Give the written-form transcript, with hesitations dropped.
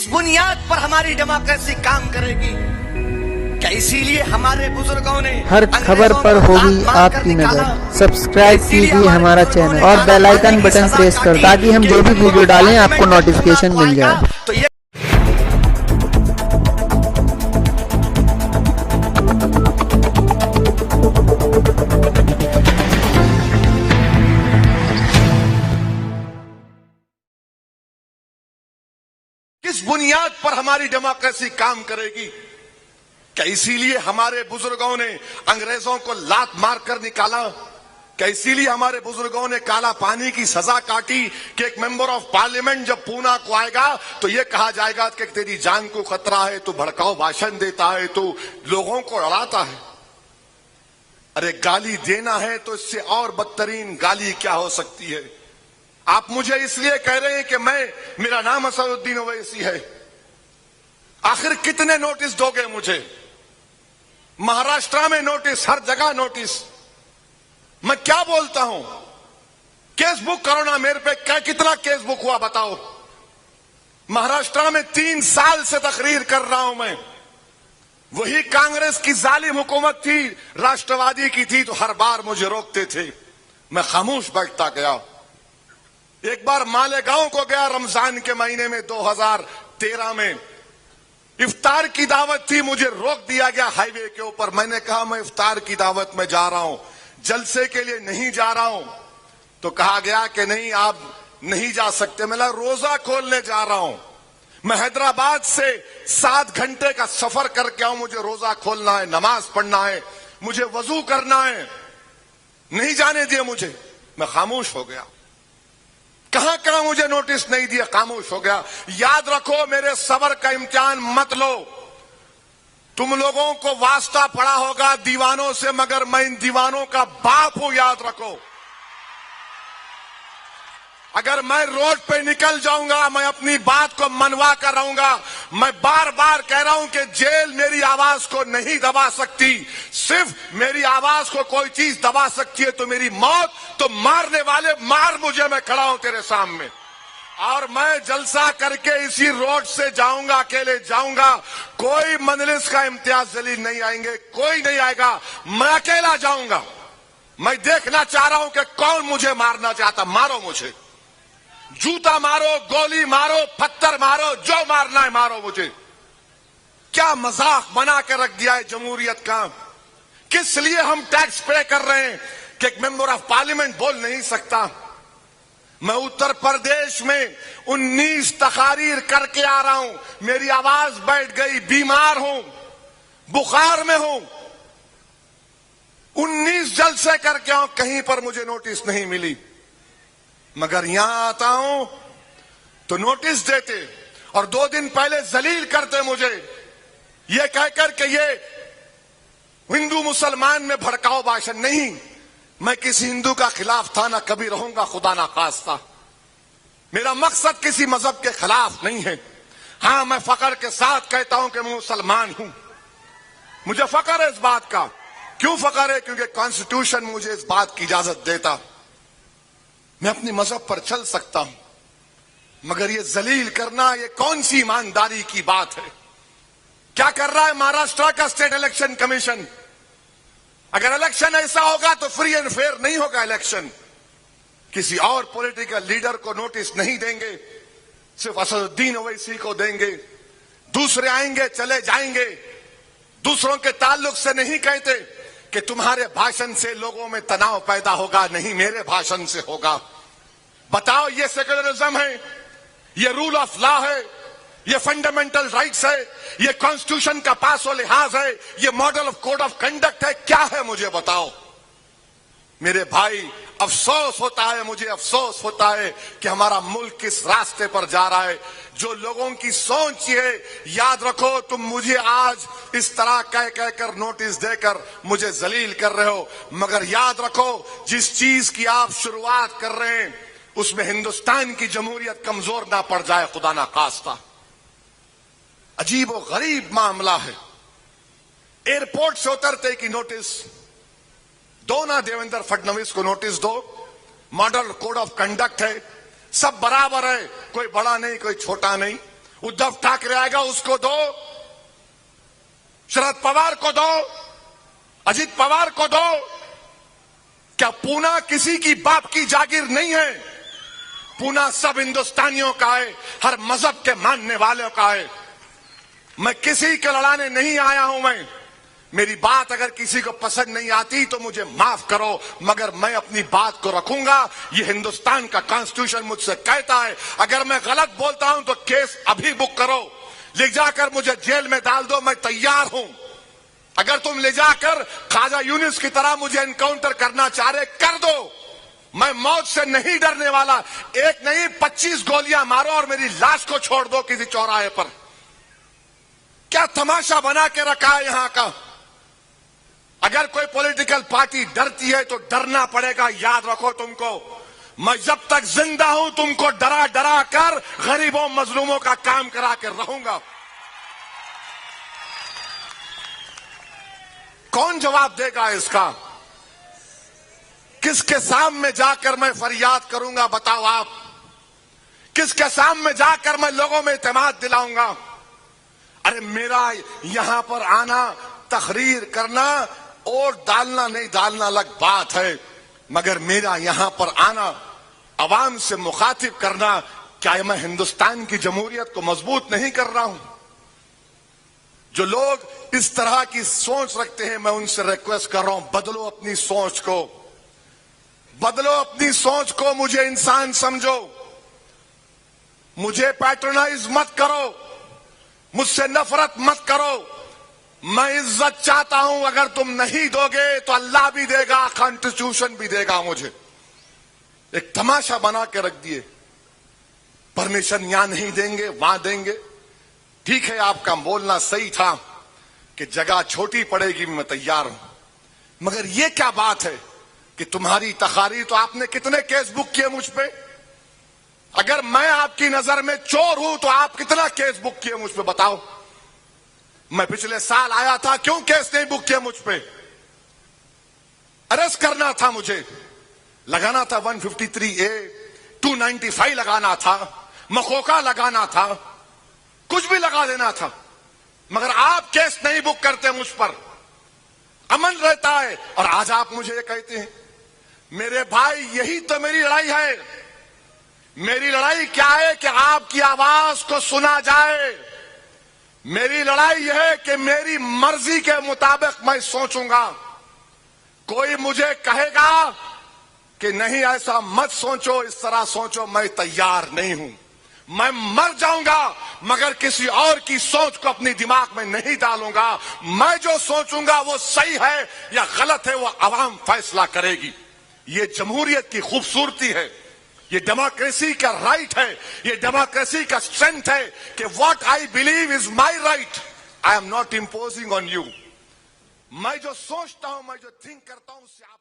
किस बुनियाद पर हमारी डेमोक्रेसी काम करेगी? क्या इसीलिए हमारे बुजुर्गों ने हर खबर पर होगी आपकी नजर। सब्सक्राइब कीजिए हमारा चैनल और बेल आइकन बटन प्रेस कर ताकि हम जो भी वीडियो डालें आपको नोटिफिकेशन मिल जाए। तो ये किस बुनियाद पर हमारी डेमोक्रेसी काम करेगी? क्या इसीलिए हमारे बुजुर्गों ने अंग्रेजों को लात मारकर निकाला? क्या इसीलिए हमारे बुजुर्गों ने काला पानी की सजा काटी कि एक मेंबर ऑफ पार्लियामेंट जब पूना को आएगा तो यह कहा जाएगा कि तेरी जान को खतरा है, तू भड़काऊ भाषण देता है, तू लोगों को अड़ाता है। अरे गाली देना है तो इससे और बदतरीन गाली क्या हो सकती है? आप मुझे इसलिए कह रहे हैं कि मेरा नाम असदुद्दीन ओवैसी है। आखिर कितने नोटिस दोगे मुझे? महाराष्ट्र में नोटिस, हर जगह नोटिस। मैं क्या बोलता हूं? केस बुक करो ना मेरे पे। क्या कितना केस बुक हुआ बताओ? महाराष्ट्र में 3 साल से तकरीर कर रहा हूं मैं। वही कांग्रेस की जालिम हुकूमत थी, राष्ट्रवादी की थी, तो हर बार मुझे रोकते थे। मैं खामोश बैठता गया। एक बार मालेगांव को गया रमजान के महीने में 2013 में। इफ्तार की दावत थी, मुझे रोक दिया गया हाईवे के ऊपर। मैंने कहा मैं इफ्तार की दावत में जा रहा हूं, जलसे के लिए नहीं जा रहा हूं। तो कहा गया कि नहीं आप नहीं जा सकते। मैं रोजा खोलने जा रहा हूं। मैं हैदराबाद से 7 घंटे का सफर करके आऊं, मुझे रोजा खोलना है, नमाज पढ़ना है, मुझे वजू करना है। नहीं जाने दिए मुझे। मैं खामोश हो गया। कहां कहां मुझे नोटिस नहीं दिया, खामोश हो गया। याद रखो, मेरे सबर का इम्तिहान मत लो। तुम लोगों को वास्ता पड़ा होगा दीवानों से, मगर मैं इन दीवानों का बाप हूं, याद रखो। अगर मैं रोड पे निकल जाऊंगा, मैं अपनी बात को मनवा कर रहूंगा। मैं बार बार कह रहा हूं कि जेल मेरी आवाज को नहीं दबा सकती। सिर्फ मेरी आवाज को कोई चीज दबा सकती है तो मेरी मौत। तो मारने वाले मार मुझे, मैं खड़ा हूं तेरे सामने। और मैं जलसा करके इसी रोड से जाऊंगा, अकेले जाऊंगा। कोई मजलिस का इम्तियाज जलील नहीं आएंगे, कोई नहीं आएगा। मैं अकेला जाऊंगा। मैं देखना चाह रहा हूं कि कौन मुझे मारना चाहता। मारो मुझे, जूता मारो, गोली मारो, पत्थर मारो, जो मारना है मारो मुझे। क्या मजाक बना के रख दिया है जमहूरियत का? किस लिए हम टैक्स पे कर रहे हैं कि एक मेंबर ऑफ पार्लियामेंट बोल नहीं सकता? मैं उत्तर प्रदेश में 19 तकारीर करके आ रहा हूं, मेरी आवाज बैठ गई, बीमार हूं, बुखार में हूं। 19 जलसे करके आऊं, कहीं पर मुझे नोटिस नहीं मिली। मगर यहां आता हूं तो नोटिस देते और 2 दिन पहले जलील करते मुझे, ये कहकर के ये हिंदू मुसलमान में भड़काऊ भाषण। नहीं, मैं किसी हिंदू का खिलाफ था, ना कभी रहूंगा, खुदा ना खास्ता। मेरा मकसद किसी मजहब के खिलाफ नहीं है। हां, मैं फख्र के साथ कहता हूं कि मैं मुसलमान हूं। मुझे फख्र है इस बात का। क्यों फख्र है? क्योंकि कॉन्स्टिट्यूशन मुझे इस बात की इजाजत देता। मैं अपने मजहब पर चल सकता हूं। मगर ये जलील करना, ये कौन सी ईमानदारी की बात है? क्या कर रहा है महाराष्ट्र का स्टेट इलेक्शन कमीशन? अगर इलेक्शन ऐसा होगा तो फ्री एंड फेयर नहीं होगा इलेक्शन। किसी और पॉलिटिकल लीडर को नोटिस नहीं देंगे, सिर्फ असदुद्दीन ओवैसी को देंगे। दूसरे आएंगे, चले जाएंगे। दूसरों के ताल्लुक से नहीं कहते कि तुम्हारे भाषण से लोगों में तनाव पैदा होगा। नहीं, मेरे भाषण से होगा। बताओ, ये सेक्युलरिज्म है, ये रूल ऑफ लॉ है, ये फंडामेंटल राइट्स है, ये कॉन्स्टिट्यूशन का पास और लिहाज है, ये model of code of conduct है? क्या है मुझे बताओ। मेरे भाई, अफसोस होता है, मुझे अफसोस होता है कि हमारा मुल्क किस रास्ते पर जा रहा है। जो लोगों की सोच है, याद रखो, तुम मुझे आज इस तरह कह कहकर नोटिस देकर मुझे जलील कर रहे हो, मगर याद रखो, जिस चीज की आप शुरुआत कर रहे हैं उसमें हिंदुस्तान की जमहूरियत कमजोर ना पड़ जाए, खुदा ना खास्ता। अजीब और गरीब मामला है। एयरपोर्ट से उतरते की नोटिस दो ना, देवेंद्र फडणवीस को नोटिस दो। मॉडल कोड ऑफ कंडक्ट है, सब बराबर है, कोई बड़ा नहीं, कोई छोटा नहीं। उद्धव ठाकरे आएगा उसको दो, शरद पवार को दो, अजित पवार को दो। क्या पूना किसी की बाप की जागीर नहीं है? पूना सब हिंदुस्तानियों का है, हर मजहब के मानने वालों का है। मैं किसी के लड़ाने नहीं आया हूं। मेरी बात अगर किसी को पसंद नहीं आती तो मुझे माफ करो, मगर मैं अपनी बात को रखूंगा। ये हिंदुस्तान का कॉन्स्टिट्यूशन मुझसे कहता है, अगर मैं गलत बोलता हूं तो केस अभी बुक करो, ले जाकर मुझे जेल में डाल दो, मैं तैयार हूं। अगर तुम ले जाकर ख्वाजा यूनिस की तरह मुझे एनकाउंटर करना चाह रहे, कर दो। मैं मौत से नहीं डरने वाला। एक नहीं 25 गोलियां मारो और मेरी लाश को छोड़ दो किसी चौराहे पर। क्या तमाशा बना के रखा है यहां का? अगर कोई पॉलिटिकल पार्टी डरती है तो डरना पड़ेगा। याद रखो तुमको, मैं जब तक जिंदा हूं तुमको डरा डरा कर गरीबों मजलूमों का काम करा के रहूंगा। कौन जवाब देगा इसका? किसके सामने जाकर मैं फरियाद करूंगा? बताओ आप। किसके सामने जाकर मैं लोगों में इत्मीनान दिलाऊंगा? अरे मेरा यहां पर आना, तकरीर करना और डालना नहीं डालना अलग बात है, मगर मेरा यहां पर आना, अवाम से मुखातिब करना, क्या मैं हिंदुस्तान की जमहूरियत को मजबूत नहीं कर रहा हूं? जो लोग इस तरह की सोच रखते हैं, मैं उनसे रिक्वेस्ट कर रहा हूं, बदलो अपनी सोच को, बदलो अपनी सोच को। मुझे इंसान समझो, मुझे पैट्रोनाइज मत करो, मुझसे नफरत मत करो। मैं इज्जत चाहता हूं, अगर तुम नहीं दोगे तो अल्लाह भी देगा, कॉन्स्टिट्यूशन भी देगा मुझे। एक तमाशा बना के रख दिए, परमिशन यहां नहीं देंगे, वहां देंगे। ठीक है, आपका बोलना सही था कि जगह छोटी पड़ेगी, मैं तैयार हूं, मगर यह क्या बात है कि तुम्हारी तकारीर, तो आपने कितने केस बुक किए मुझ पे? अगर मैं आपकी नजर में चोर हूं तो आप कितना केस बुक किए मुझ पे? बताओ। मैं पिछले साल आया था, क्यों केस नहीं बुक किया मुझ पे? अरेस्ट करना था मुझे, लगाना था 153A, 295 लगाना था, मखोका लगाना था, कुछ भी लगा देना था, मगर आप केस नहीं बुक करते मुझ पर। अमन रहता है और आज आप मुझे ये कहते हैं। मेरे भाई, यही तो मेरी लड़ाई है। मेरी लड़ाई क्या है कि आपकी आवाज को सुना जाए। मेरी लड़ाई यह है कि मेरी मर्जी के मुताबिक मैं सोचूंगा। कोई मुझे कहेगा कि नहीं ऐसा मत सोचो, इस तरह सोचो, मैं तैयार नहीं हूं। मैं मर जाऊंगा मगर किसी और की सोच को अपने दिमाग में नहीं डालूंगा। मैं जो सोचूंगा वो सही है या गलत है, वो अवाम फैसला करेगी। ये जमहूरियत की खूबसूरती है, ये डेमोक्रेसी का राइट है, ये डेमोक्रेसी का स्ट्रेंथ है कि what I believe is my right, I am not imposing on you. मैं जो सोचता हूं, मैं जो थिंक करता हूं, उससे आप